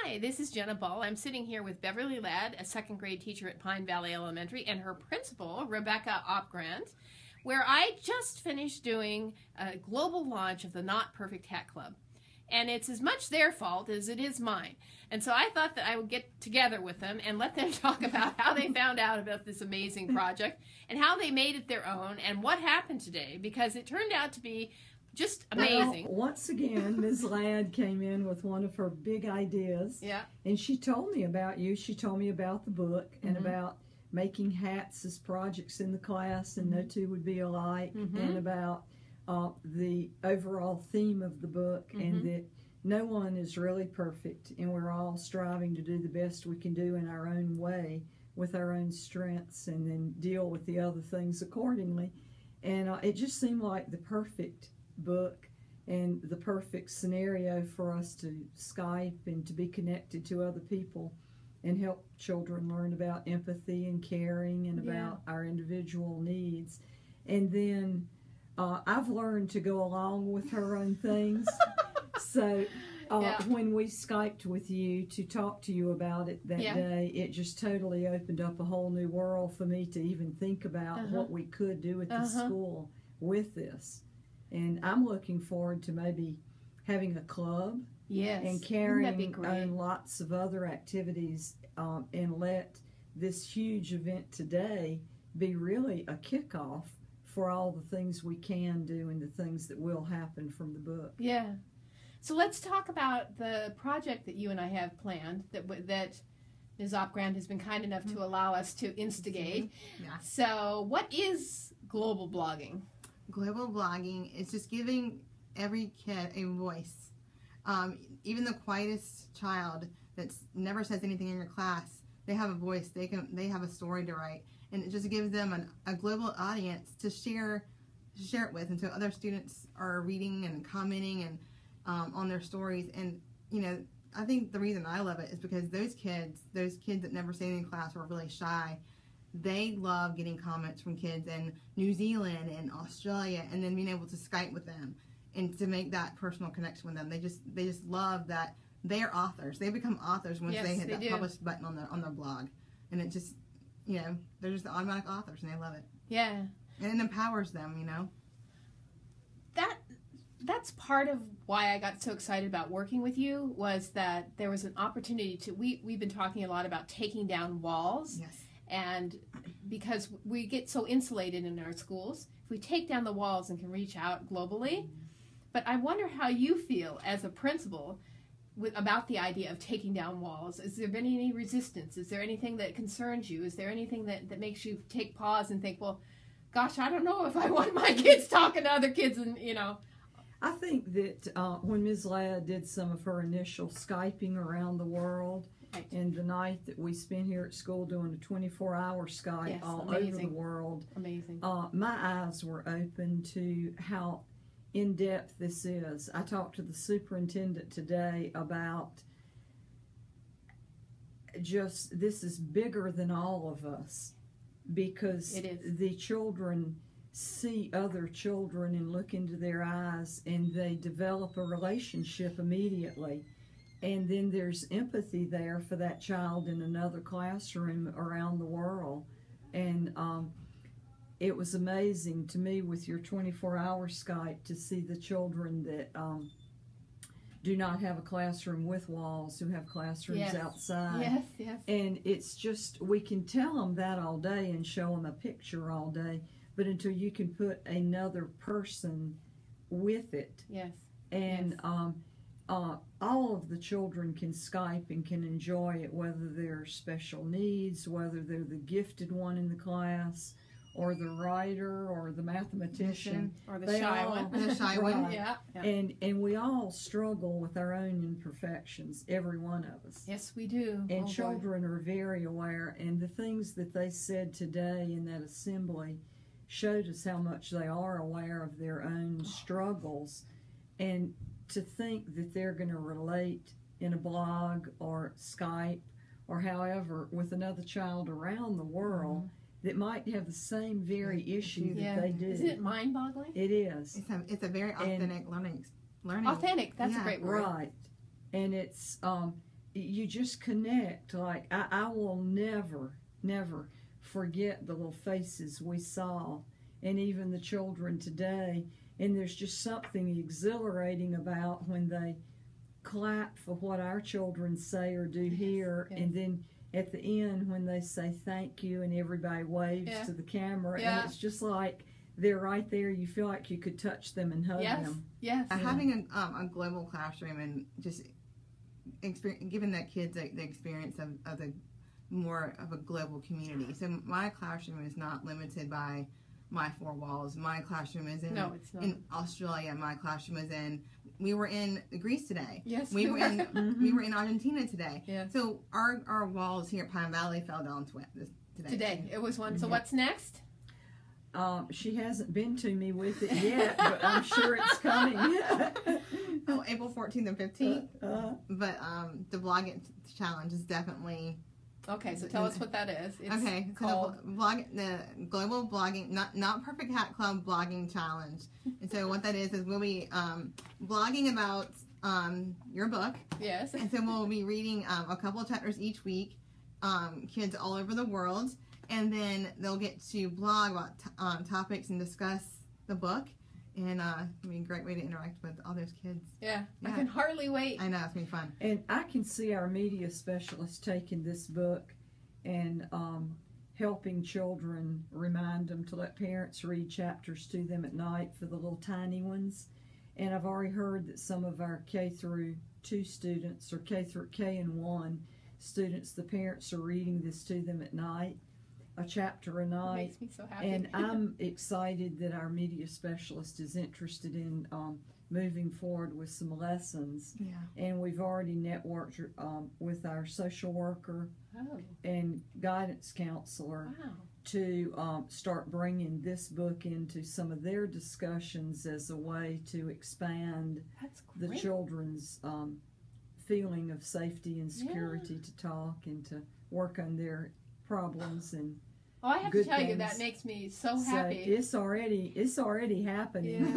Hi, this is Jena Ball. I'm sitting here with Beverly Ladd, a second grade teacher at Pine Valley Elementary, and her principal, Rebecca Opgrand, where I just finished doing a global launch of the Not Perfect Hat Club. And it's as much their fault as it is mine. And so I thought that I would get together with them and let them talk about how they found out about this amazing project and how they made it their own and what happened today, because it turned out to be just amazing. Well, once again, Ms. Ladd came in with one of her big ideas. Yeah. And she told me about you. She told me about the book and about making hats as projects in the class, and no two would be alike, and about the overall theme of the book, and that no one is really perfect, and we're all striving to do the best we can do in our own way with our own strengths, and then deal with the other things accordingly. And it just seemed like the perfect book and the perfect scenario for us to Skype and to be connected to other people and help children learn about empathy and caring and about our individual needs. And then I've learned to go along with her own things. So when we Skyped with you to talk to you about it that day, it just totally opened up a whole new world for me to even think about what we could do at the school with this. And I'm looking forward to maybe having a club and carrying on lots of other activities, and let this huge event today be really a kickoff for all the things we can do and the things that will happen from the book. Yeah. So let's talk about the project that you and I have planned that Ms. Opgrand has been kind enough to allow us to instigate. So what is global blogging? Global blogging is just giving every kid a voice. Even the quietest child that never says anything in your class, they have a voice. They have a story to write, and it just gives them a global audience to share it with. And so other students are reading and commenting and on their stories. And I think the reason I love it is because those kids that never say anything in class or are really shy, they love getting comments from kids in New Zealand and Australia, and then being able to Skype with them and to make that personal connection with them. They just love that they are authors. They become authors once they hit that publish button on their blog, and it just they're just the automatic authors, and they love it. Yeah, and it empowers them. That's part of why I got so excited about working with you, was that there was an opportunity to we've been talking a lot about taking down walls. Yes. And because we get so insulated in our schools, if we take down the walls and can reach out globally. But I wonder how you feel as a principal about the idea of taking down walls. Has there been any resistance? Is there anything that concerns you? Is there anything that makes you take pause and think, well, gosh, I don't know if I want my kids talking to other kids, and I think that when Ms. Ladd did some of her initial Skyping around the world, and the night that we spent here at school doing a 24-hour Skype all over the world, my eyes were open to how in-depth this is. I talked to the superintendent today about just this is bigger than all of us, because the children see other children and look into their eyes, and they develop a relationship immediately. And then there's empathy there for that child in another classroom around the world. And it was amazing to me with your 24-hour Skype to see the children that do not have a classroom with walls, who have classrooms outside. And it's just, we can tell them that all day and show them a picture all day, but until you can put another person with it. And all of the children can Skype and can enjoy it, whether they're special needs, whether they're the gifted one in the class, or the writer, or the mathematician, or the shy one. And we all struggle with our own imperfections, every one of us. Yes, we do. And children are very aware, and the things that they said today in that assembly showed us how much they are aware of their own struggles. And to think that they're going to relate in a blog or Skype or however with another child around the world that might have the same very issue that they do. Isn't it mind-boggling? It is. It's a very authentic learning. Authentic, that's a great word. Right. And it's you just connect. Like, I will never forget the little faces we saw, and even the children today. And there's just something exhilarating about when they clap for what our children say or do here, and then at the end when they say thank you and everybody waves to the camera, and it's just like they're right there. You feel like you could touch them and hug them. Having a global classroom and just giving that kids the experience of the more of a global community. So my classroom is not limited by my four walls. My classroom is in Australia. My classroom is we were in Greece today. Yes, we were in we were in Argentina today. Yeah. So our walls here at Pine Valley fell down today. Today it was one. So what's next? She hasn't been to me with it yet, but I'm sure it's coming. April 14th and 15th. But the blogging challenge is definitely. Okay, so tell us what that is. It's called the Global Blogging, not Perfect Hat Club Blogging Challenge. And so what that is we'll be blogging about your book. Yes. And so we'll be reading a couple of chapters each week, kids all over the world. And then they'll get to blog about topics and discuss the book. And it'll be a great way to interact with all those kids. Yeah. I can hardly wait. I know, it's going to be fun. And I can see our media specialist taking this book and helping children, remind them to let parents read chapters to them at night for the little tiny ones. And I've already heard that some of our K through 2 students, or K and 1 students, the parents are reading this to them at night. A chapter a night. It makes me so happy. And I'm excited that our media specialist is interested in moving forward with some lessons. Yeah. And we've already networked with our social worker and guidance counselor to start bringing this book into some of their discussions as a way to expand the children's feeling of safety and security to talk and to work on their problems and I have to tell you, that makes me so happy. It's already happening.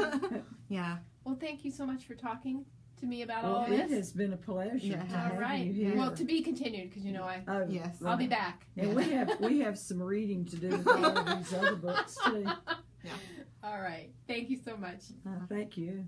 Yeah. Well, thank you so much for talking to me about all of this. this. It has been a pleasure to have you here. Well, to be continued, because I'll be back. And we have some reading to do with all of these other books too. All right. Thank you so much. Thank you.